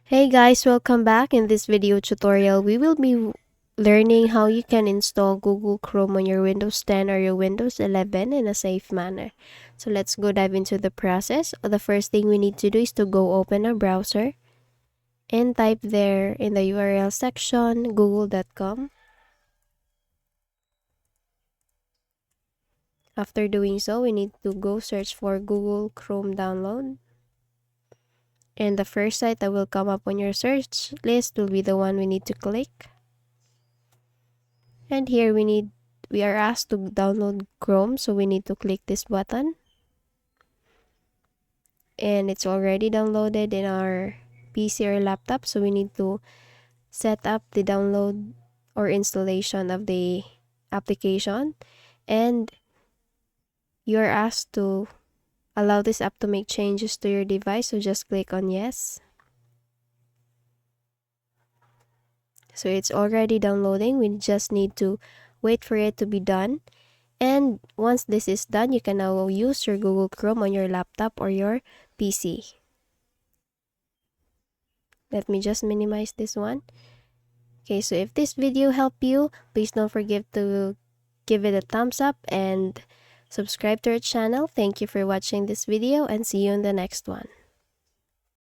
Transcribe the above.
Hey guys, welcome back. In this video tutorial, we will be learning how you can install Google Chrome on your Windows 10 or your Windows 11 in a safe manner. So let's go dive into the process. The first thing we need to do is to go open our browser and type there in the URL section google.com. After doing so, we need to go search for Google Chrome download. And the first site that will come up on your search list will be the one we need to click. And here we are asked to download Chrome, so we need to click this button. And it's already downloaded in our PC or laptop, so we need to set up the download or installation of the application. And you are asked to allow this app to make changes to your device, so just click on yes. So it's already downloading. We just need to wait for it to be done. And once this is done, you can now use your Google Chrome on your laptop or your PC. Let me just minimize this one. Okay, so if this video helped you, please don't forget to give it a thumbs up and subscribe to our channel. Thank you for watching this video and see you in the next one.